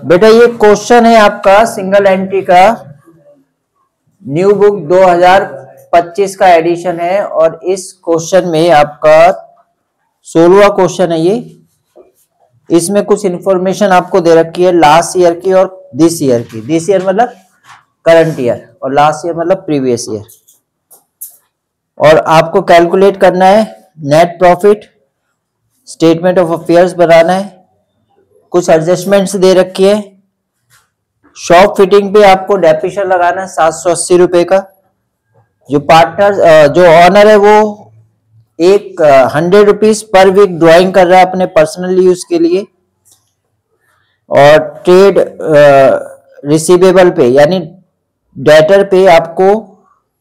बेटा ये क्वेश्चन है आपका सिंगल एंट्री का, न्यू बुक 2025 का एडिशन है और इस क्वेश्चन में आपका 16वां क्वेश्चन है ये। इसमें कुछ इंफॉर्मेशन आपको दे रखी है लास्ट ईयर की और दिस ईयर की। दिस ईयर मतलब करंट ईयर और लास्ट ईयर मतलब प्रीवियस ईयर। और आपको कैलकुलेट करना है net profit, statement of affairs बनाना है, कुछ एडजस्टमेंट्स दे रखी है। शॉप फिटिंग पे आपको डेप्रिसिएशन लगाना है 780 रुपए का। जो पार्टनर जो ऑनर है वो 100 रुपीज पर वीक ड्राइंग कर रहा है अपने पर्सनल यूज के लिए। और ट्रेड रिसीवेबल पे यानी डेटर पे आपको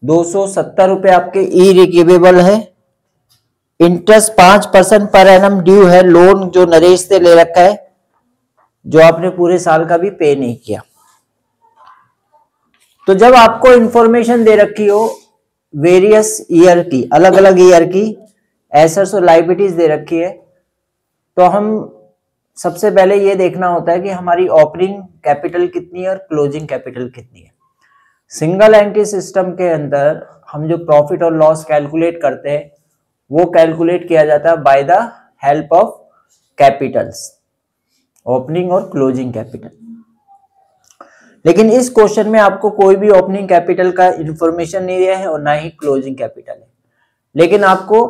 270 रुपए आपके ई रिसीवेबल है। इंटरेस्ट 5% पर एनम ड्यू है, लोन जो नरेश से ले रखा है, जो आपने पूरे साल का भी पे नहीं किया। तो जब आपको इंफॉर्मेशन दे रखी हो वेरियस ईयर की, अलग अलग ईयर की एसेट्स और लायबिलिटीज दे रखी है, तो हम सबसे पहले ये देखना होता है कि हमारी ओपनिंग कैपिटल कितनी है और क्लोजिंग कैपिटल कितनी है। सिंगल एंट्री सिस्टम के अंदर हम जो प्रॉफिट और लॉस कैलकुलेट करते हैं वो कैलकुलेट किया जाता है by the help of Capitals, opening और क्लोजिंग कैपिटल। लेकिन इस क्वेश्चन में आपको कोई भी ओपनिंग कैपिटल का इंफॉर्मेशन नहीं दिया है और ना ही क्लोजिंग कैपिटल है, लेकिन आपको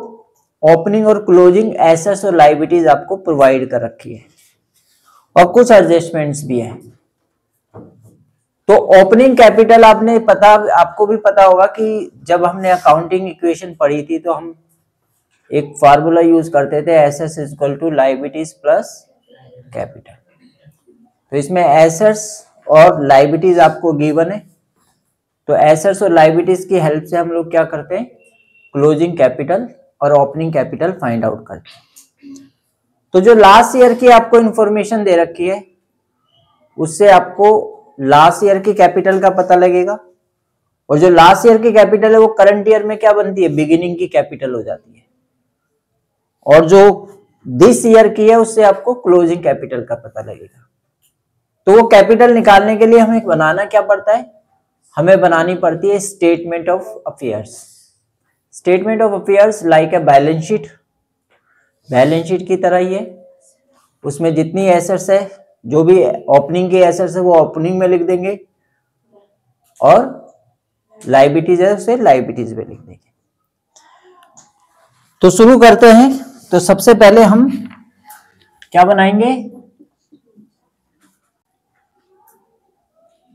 ओपनिंग और क्लोजिंग एसेट्स और लायबिलिटीज आपको प्रोवाइड कर रखी है और कुछ एडजस्टमेंट्स भी हैं। तो ओपनिंग कैपिटल आपको भी पता होगा कि जब हमने अकाउंटिंग इक्वेशन पढ़ी थी तो हम एक फार्मूला यूज करते थे, assets is equal to liabilities plus capital. तो इसमें एसेट्स और लायबिलिटीज आपको गिवन है, तो एसेट्स और लायबिलिटीज की हेल्प से हम लोग क्या करते हैं, क्लोजिंग कैपिटल और ओपनिंग कैपिटल फाइंड आउट करते हैं। तो जो लास्ट ईयर की आपको इंफॉर्मेशन दे रखी है उससे आपको लास्ट ईयर की कैपिटल का पता लगेगा, और जो लास्ट ईयर की कैपिटल है वो करंट ईयर में क्या बनती है, बिगिनिंग की कैपिटल हो जाती है। और जो दिस ईयर की है उससे आपको क्लोजिंग कैपिटल का पता लगेगा। तो वो कैपिटल निकालने के लिए हमें बनाना क्या पड़ता है, हमें बनानी पड़ती है statement of affairs. Statement of affairs like a balance sheet, balance sheet की तरह ही है। उसमें जितनी एसेट्स है, जो भी ओपनिंग की एसेट्स है वो ओपनिंग में लिख देंगे और लायबिलिटीज है उसे लायबिलिटीज में लिख देंगे। तो शुरू करते हैं। तो सबसे पहले हम क्या बनाएंगे,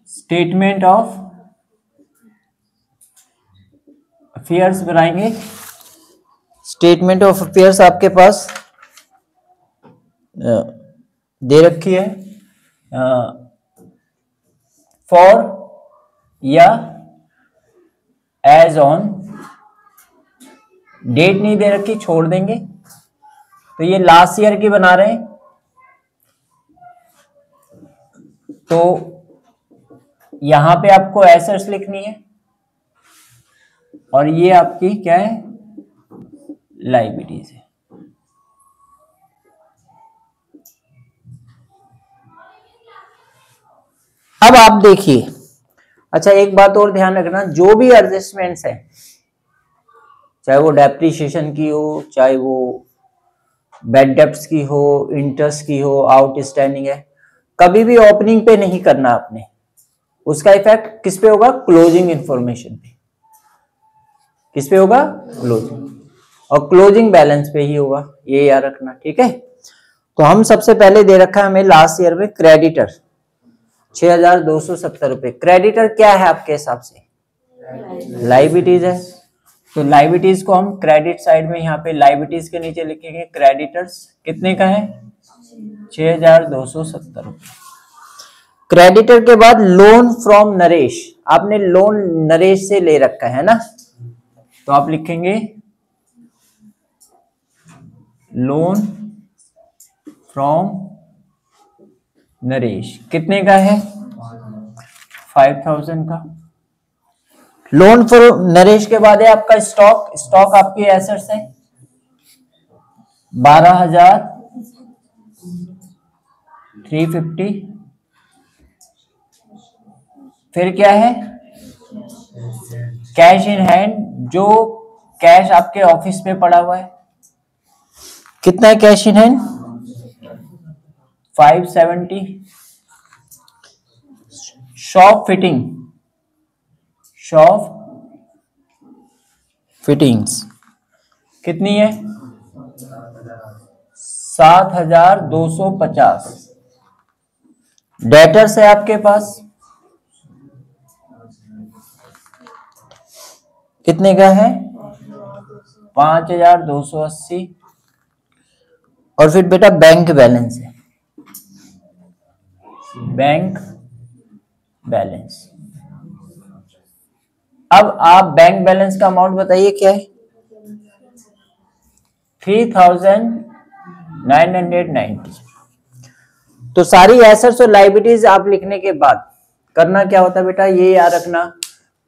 स्टेटमेंट ऑफ अफेयर्स बनाएंगे। स्टेटमेंट ऑफ अफेयर्स आपके पास दे रखी है फॉर या एज ऑन, डेट नहीं दे रखी, छोड़ देंगे। तो ये लास्ट ईयर की बना रहे हैं, तो यहां पे आपको एसेट्स लिखनी है और ये आपकी क्या है, लायबिलिटीज है। अब आप देखिए, अच्छा एक बात और ध्यान रखना, जो भी एडजस्टमेंट्स है, चाहे वो डेप्रिसिएशन की हो, चाहे वो बैड डेब्ट्स की हो, इंटरेस्ट की हो, आउटस्टैंडिंग है, कभी भी ओपनिंग पे नहीं करना आपने। उसका इफेक्ट किस पे होगा, क्लोजिंग इंफॉर्मेशन पे। किस पे होगा, क्लोजिंग, और क्लोजिंग बैलेंस पे ही होगा, ये याद रखना, ठीक है। तो हम सबसे पहले दे रखा है हमें लास्ट ईयर में क्रेडिटर 6270 रुपए। क्रेडिटर क्या है आपके हिसाब से, लायबिलिटीज है। तो लायबिलिटीज को हम क्रेडिट साइड में यहाँ पे लायबिलिटीज के नीचे लिखेंगे क्रेडिटर्स, कितने का है, 6270 रुपए। क्रेडिटर के बाद लोन फ्रॉम नरेश, आपने लोन नरेश से ले रखा है ना, तो आप लिखेंगे लोन फ्रॉम नरेश, कितने का है, 5000 का। लोन फ्रॉम नरेश के बाद है आपका स्टॉक, स्टॉक आपकी एसेट्स है 12,350 फिर क्या है, कैश इन हैंड, जो कैश आपके ऑफिस में पड़ा हुआ है। कितना है cash in hand? 570। Shop fittings कितनी है? 7,250। डेटर्स है आपके पास कितने का है? 5,280। और फिर बेटा बैंक बैलेंस है, बैंक बैलेंस। अब आप बैंक बैलेंस का अमाउंट बताइए क्या है? 3,990। तो सारी एसेट्स और लायबिलिटीज आप लिखने के बाद करना क्या होता है बेटा, ये याद रखना,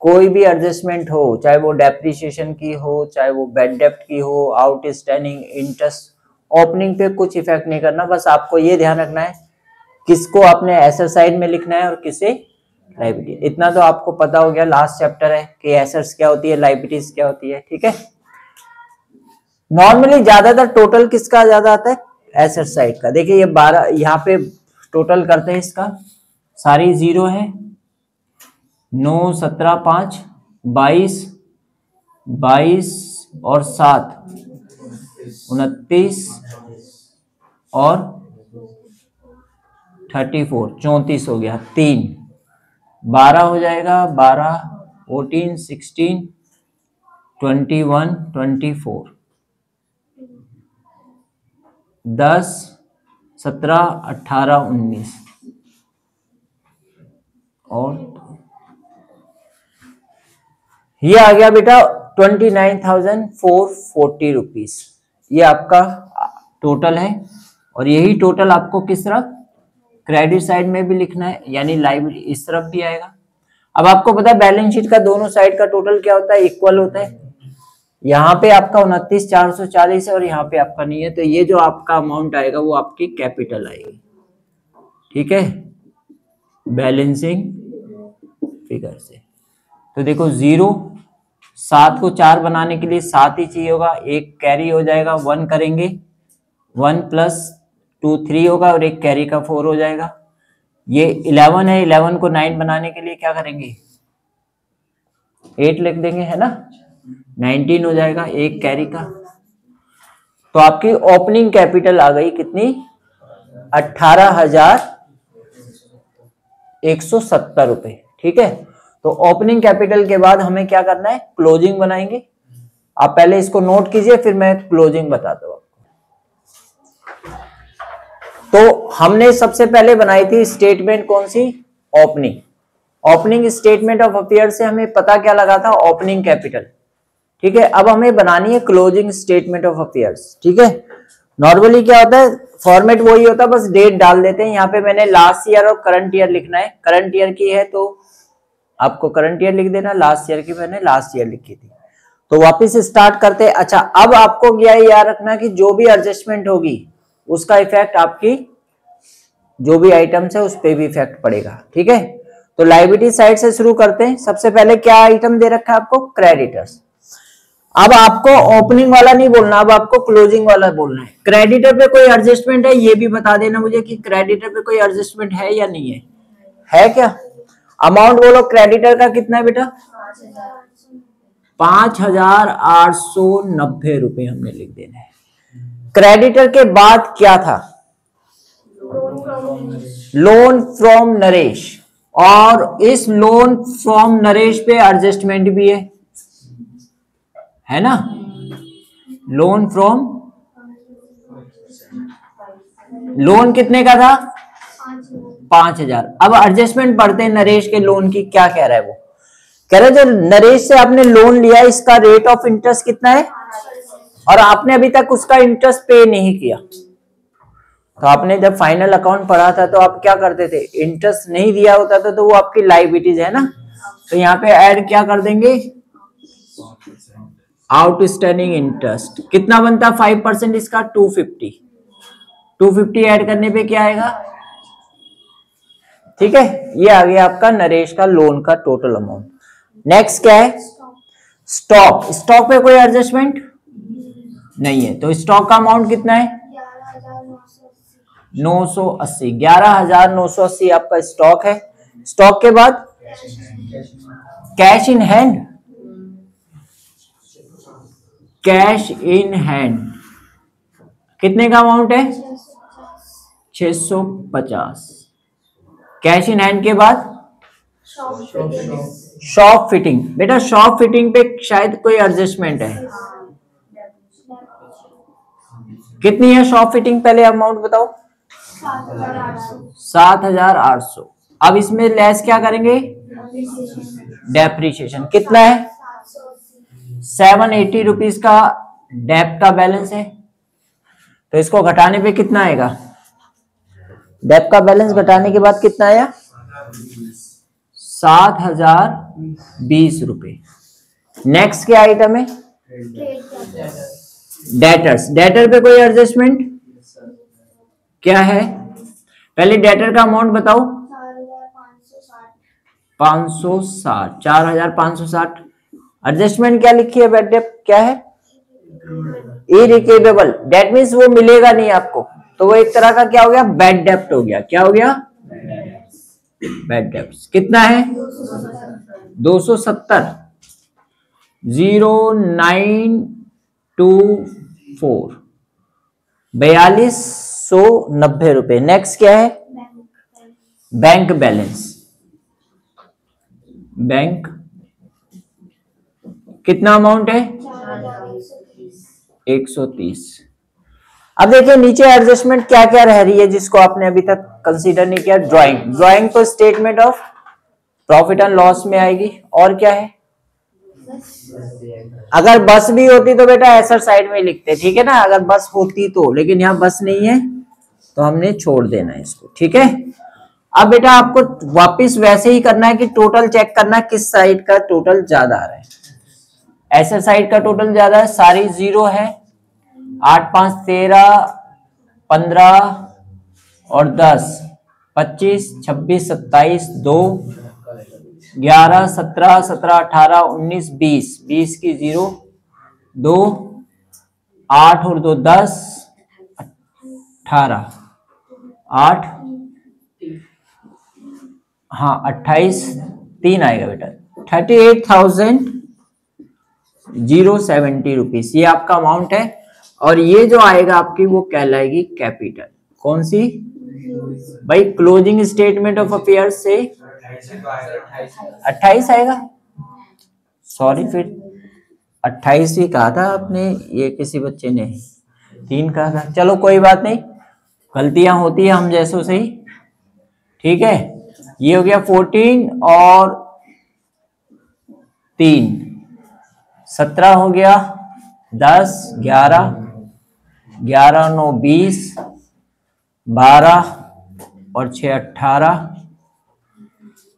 कोई भी एडजस्टमेंट हो, चाहे वो डेप्रिसिएशन की हो, चाहे वो बैड डेप्ट की हो, आउटस्टैंडिंग इंटरेस्ट, ओपनिंग पे कुछ इफेक्ट नहीं करना। बस आपको ये ध्यान रखना है किसको आपने एसेट साइड में लिखना है और किसे लायबिलिटी। इतना तो आपको पता हो गया, लास्ट चैप्टर है कि एसेट्स क्या होती है, लायबिलिटीज क्या होती है। ठीक है, नॉर्मली ज्यादातर टोटल किसका ज्यादा आता है? एसेट साइड का। देखिए ये 12 यहाँ पे टोटल करते हैं, इसका सारी जीरो है। 9, 17, 5, 22, 22 और 7, 29 और 34, 34 हो गया। 3, 12 हो जाएगा, 12, 14, 16, 21, 24, 10, 17, 18, 19 और ये आ गया बेटा 29,440 रुपीज। ये आपका टोटल है और यही टोटल आपको किस तरफ? क्रेडिट साइड में भी लिखना है, यानी लायबिलिटी इस तरफ भी आएगा। अब आपको पता है बैलेंस शीट का दोनों साइड का टोटल क्या होता है? इक्वल होता है। यहाँ पे आपका 29,440 है और यहाँ पे आपका नहीं है, तो ये जो आपका अमाउंट आएगा वो आपकी कैपिटल आएगी। ठीक है, बैलेंसिंग फिगर से। तो देखो 0, 7 को 4 बनाने के लिए 7 ही चाहिए होगा, एक कैरी हो जाएगा, 1 करेंगे, 1 + 2 3 होगा और एक कैरी का 4 हो जाएगा। ये 11 है, 11 को 9 बनाने के लिए क्या करेंगे? 8 लिख देंगे, है ना, 19 हो जाएगा, एक कैरी का। तो आपकी ओपनिंग कैपिटल आ गई कितनी? 18,170 रुपए। ठीक है, तो ओपनिंग कैपिटल के बाद हमें क्या करना है? क्लोजिंग बनाएंगे। आप पहले इसको नोट कीजिए, फिर मैं क्लोजिंग बताता हूं आपको। तो हमने सबसे पहले बनाई थी स्टेटमेंट, कौन सी? Opening. Opening statement of affair से हमें पता क्या लगा था? Opening capital. ठीक है, अब हमें बनानी है क्लोजिंग स्टेटमेंट ऑफ अफेयर्स। ठीक है, नॉर्मली क्या होता है, फॉर्मेट वही होता है, बस डेट डाल देते हैं। यहाँ पे मैंने लास्ट ईयर और करंट ईयर लिखना है। करंट ईयर की है तो आपको करंट ईयर लिख देना, लास्ट ईयर की मैंने लास्ट ईयर लिखी थी। तो वापस स्टार्ट करते हैं। अच्छा, अब आपको क्या याद रखना कि जो भी एडजस्टमेंट होगी उसका इफेक्ट आपकी जो भी आइटम्स है उस पर भी इफेक्ट पड़ेगा। ठीक है, तो लायबिलिटी साइड से शुरू करते हैं। सबसे पहले क्या आइटम दे रखा है आपको? क्रेडिटर्स। अब आपको ओपनिंग वाला नहीं बोलना, अब आपको क्लोजिंग वाला बोलना है। क्रेडिटर पे कोई एडजस्टमेंट है ये भी बता देना मुझे कि क्रेडिटर पे कोई एडजस्टमेंट है या नहीं है। है क्या? अमाउंट बोलो क्रेडिटर का कितना है बेटा? 5,890 रुपए हमने लिख देना है। क्रेडिटर के बाद क्या था? लोन फ्रॉम नरेश, और इस लोन फ्रॉम नरेश पे एडजस्टमेंट भी है ना। लोन फ्रॉम, लोन कितने का था? 5,000। अब एडजस्टमेंट पढ़ते हैं नरेश के लोन की। क्या कह रहा है वो? कह रहा है जो नरेश से आपने लोन लिया इसका रेट ऑफ इंटरेस्ट कितना है और आपने अभी तक उसका इंटरेस्ट पे नहीं किया। तो आपने जब फाइनल अकाउंट पढ़ा था तो आप क्या करते थे? इंटरेस्ट नहीं दिया होता था तो वो आपकी लायबिलिटीज है ना। तो यहाँ पे ऐड क्या कर देंगे? आउटस्टैंडिंग इंटरेस्ट कितना बनता? 5% इसका 250। 250 ऐड करने पे क्या आएगा? ठीक है, ये आ गया आपका नरेश का लोन का टोटल अमाउंट। नेक्स्ट क्या है? स्टॉक। स्टॉक पे कोई एडजस्टमेंट नहीं है, तो स्टॉक का अमाउंट कितना है? 980। 11,980 आपका स्टॉक है। स्टॉक के बाद cash in hand. Cash in hand कितने का अमाउंट है? 650। कैश इन हैंड के बाद शॉप फिटिंग। बेटा शॉप फिटिंग पे शायद कोई एडजस्टमेंट है, कितनी है शॉप फिटिंग? पहले अमाउंट बताओ। 7,800। अब इसमें लेस क्या करेंगे? डेप्रीशिएशन। कितना है? 780 रुपीज का डेप्ट का बैलेंस है, तो इसको घटाने पे कितना आएगा? डेप्ट का बैलेंस घटाने के बाद कितना आया? 7,020 रुपए। नेक्स्ट क्या आइटम है? डेटर्स। डेटर पे कोई एडजस्टमेंट क्या है? पहले डेटर का अमाउंट बताओ। 560। 4,560। एडजस्टमेंट क्या लिखी है? बैड डेट क्या है? इरिकेवेबल। डेट मीन्स वो मिलेगा नहीं आपको, तो वो एक तरह का क्या हो गया? बैड डेप्ट हो गया। क्या हो गया? बैड डेप्ट। कितना है? 270। 0924। 4290 रुपए। नेक्स्ट क्या है? Bank balance. बैंक कितना अमाउंट है? 130। अब देखिए नीचे एडजस्टमेंट क्या क्या रह रही है जिसको आपने अभी तक कंसीडर नहीं किया। ड्राइंग। ड्राइंग तो statement of profit and loss में आएगी। और क्या है? अगर बस भी होती तो बेटा ऐसा साइड में लिखते, ठीक है ना, अगर बस होती तो, लेकिन यहाँ बस नहीं है तो हमने छोड़ देना है इसको, ठीक है। अब बेटा आपको वापस वैसे ही करना है कि टोटल चेक करना है किस साइड का टोटल ज्यादा आ रहा है। ऐसे साइड का टोटल ज्यादा है, सारी 0 है। 8, 5, 13, 15 और 10, 25, 26, 27, 2, 11, 17, 17, 18, 19, 20, 20 की 0, 2, 8 और 2, 10, 18, 8, हाँ 28, 3 आएगा बेटा। 38,070 रुपीज ये आपका अमाउंट है। और ये जो आएगा आपकी वो कहलाएगी कैपिटल। कौन सी भाई? क्लोजिंग स्टेटमेंट ऑफ अफेयर्स से 28 आएगा। सॉरी, फिर 28 ही कहा था आपने, ये किसी बच्चे ने 3 कहा था। चलो कोई बात नहीं, गलतियां होती है हम जैसों से ही, ठीक है। ये हो गया 14 और 3 17 हो गया, 10, 11, 11, 9, 20, 12 और 6, 18,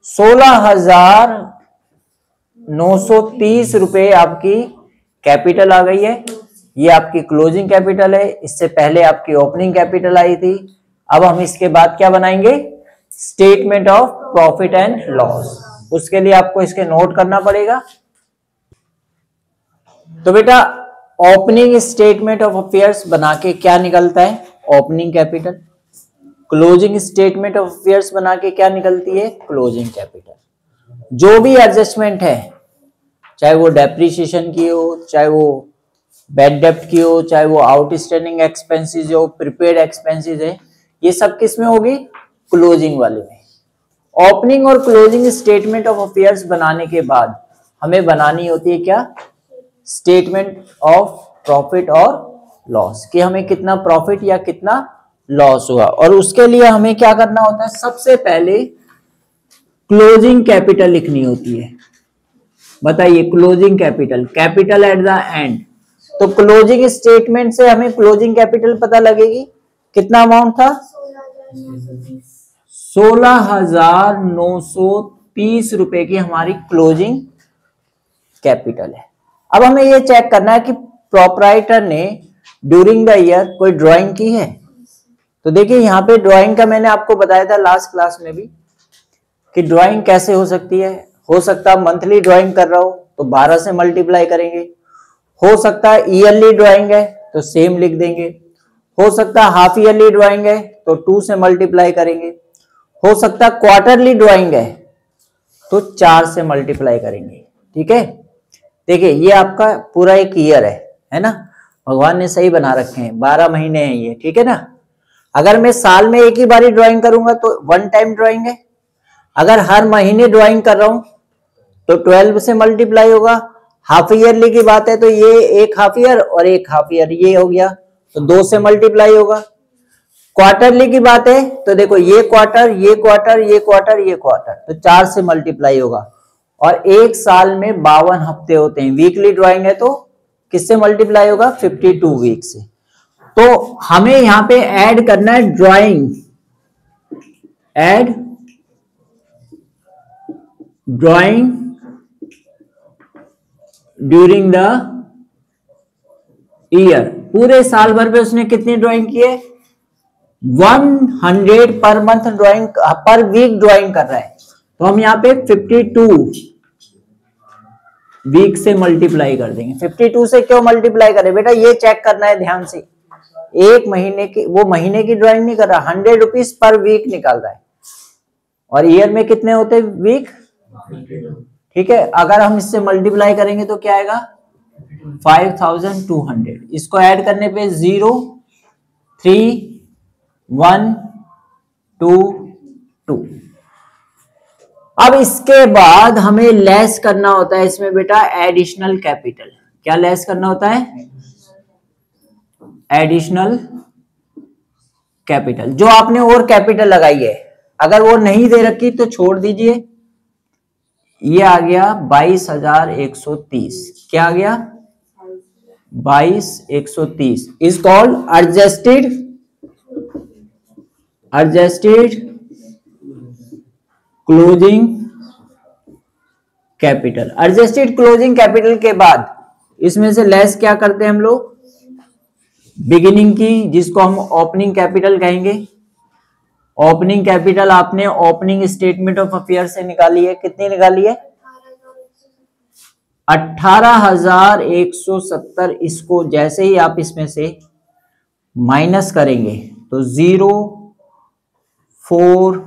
16,930 रुपए आपकी कैपिटल आ गई है। ये आपकी क्लोजिंग कैपिटल है। इससे पहले आपकी ओपनिंग कैपिटल आई थी। अब हम इसके बाद क्या बनाएंगे? Statement of profit and loss. उसके लिए आपको इसके नोट करना पड़ेगा। तो बेटा ओपनिंग स्टेटमेंट ऑफ अफेयर्स बना के क्या निकलता है? Opening capital. Closing statement of affairs बना के क्या निकलती है? Closing capital. जो भी एडजस्टमेंट है, चाहे वो डेप्रीशिएशन की हो, चाहे वो बैड डेप्ट की हो, चाहे वो आउटस्टैंडिंग एक्सपेंसेस हो, प्रीपेड एक्सपेंसेस है, ये सब किस में होगी? क्लोजिंग वाले में। ओपनिंग और क्लोजिंग स्टेटमेंट ऑफ अफेयर्स बनाने के बाद हमें बनानी होती है क्या? स्टेटमेंट ऑफ प्रॉफिट और लॉस, कि हमें कितना प्रॉफिट या कितना लॉस हुआ। और उसके लिए हमें क्या करना होता है? सबसे पहले क्लोजिंग कैपिटल लिखनी होती है। बताइए, closing capital, capital at the end. तो क्लोजिंग स्टेटमेंट से हमें क्लोजिंग कैपिटल पता लगेगी। कितना अमाउंट था? 16,930 रुपए की हमारी क्लोजिंग कैपिटल है। अब हमें ये चेक करना है कि प्रोप्राइटर ने ड्यूरिंग द ईयर कोई ड्राइंग की है। तो देखिए यहाँ पे ड्राइंग का मैंने आपको बताया था लास्ट क्लास में भी, कि ड्राइंग कैसे हो सकती है। हो सकता है मंथली ड्राइंग कर रहा हो तो 12 से मल्टीप्लाई करेंगे, हो सकता है ईयरली ड्राइंग है तो सेम लिख देंगे, हो सकता है हाफ ईयरली ड्राइंग है तो 2 से मल्टीप्लाई करेंगे, हो सकता है क्वार्टरली ड्राइंग है तो 4 से मल्टीप्लाई करेंगे। ठीक है, देखिए ये आपका पूरा एक ईयर है ना, भगवान ने सही बना रखे हैं, 12 महीने हैं ये। ठीक है ना, अगर मैं साल में एक ही बारी ड्राइंग करूंगा तो 1 टाइम ड्राइंग है, अगर हर महीने ड्राइंग कर रहा हूं तो 12 से मल्टीप्लाई होगा। हाफ ईयरली की बात है तो ये एक हाफ ईयर और एक हाफ ईयर ये हो गया तो 2 से मल्टीप्लाई होगा। क्वार्टरली की बात है तो देखो ये क्वार्टर, ये क्वार्टर, ये क्वार्टर, ये क्वार्टर, तो 4 से मल्टीप्लाई होगा। और एक साल में 52 हफ्ते होते हैं, वीकली ड्राइंग है तो किससे मल्टीप्लाई होगा, 52 वीक से। तो हमें यहां पे ऐड करना है drawing, add drawing during the year. पूरे साल भर पे उसने कितनी ड्राइंग की है, 100 per month drawing, per week drawing कर रहा है तो हम यहाँ पे 52 वीक से मल्टीप्लाई कर देंगे। 52 से क्यों मल्टीप्लाई करें बेटा, ये चेक करना है ध्यान से, एक महीने की, वो महीने की ड्राइंग नहीं कर रहा, 100 रुपीज पर वीक निकाल रहा है। और ईयर में कितने होते वीक, ठीक है, अगर हम इससे मल्टीप्लाई करेंगे तो क्या आएगा 5200। इसको ऐड करने पे 0 3 1 2 2। अब इसके बाद हमें लेस करना होता है इसमें बेटा एडिशनल कैपिटल। क्या लेस करना होता है, एडिशनल कैपिटल, जो आपने और कैपिटल लगाई है, अगर वो नहीं दे रखी तो छोड़ दीजिए। ये आ गया 22,130, क्या आ गया 22,130 is called adjusted closing capital. Adjusted closing capital के बाद इसमें से लेस क्या करते हैं हम लोग, बिगिनिंग की, जिसको हम ओपनिंग कैपिटल कहेंगे। ओपनिंग कैपिटल आपने ओपनिंग स्टेटमेंट ऑफ अफेयर से निकाली है, कितनी निकाली है 18,170। इसको जैसे ही आप इसमें से माइनस करेंगे तो 0 4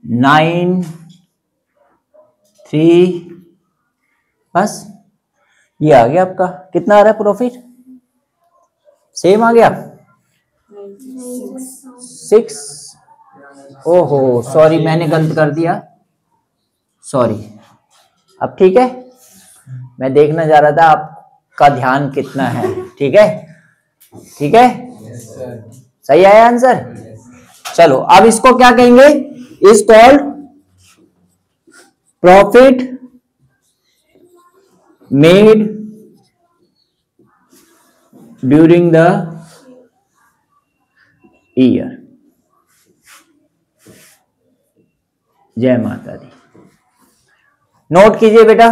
9 3, बस ये आ गया आपका। कितना आ रहा है प्रॉफिट, सेम आ गया 6। ओहो सॉरी, मैंने गलत कर दिया, सॉरी। अब ठीक है, मैं देखना जा रहा था आपका ध्यान कितना है। ठीक है, ठीक है, सही आया आंसर। चलो अब इसको क्या कहेंगे, is called profit made during the year. जय माता दी। नोट कीजिए बेटा,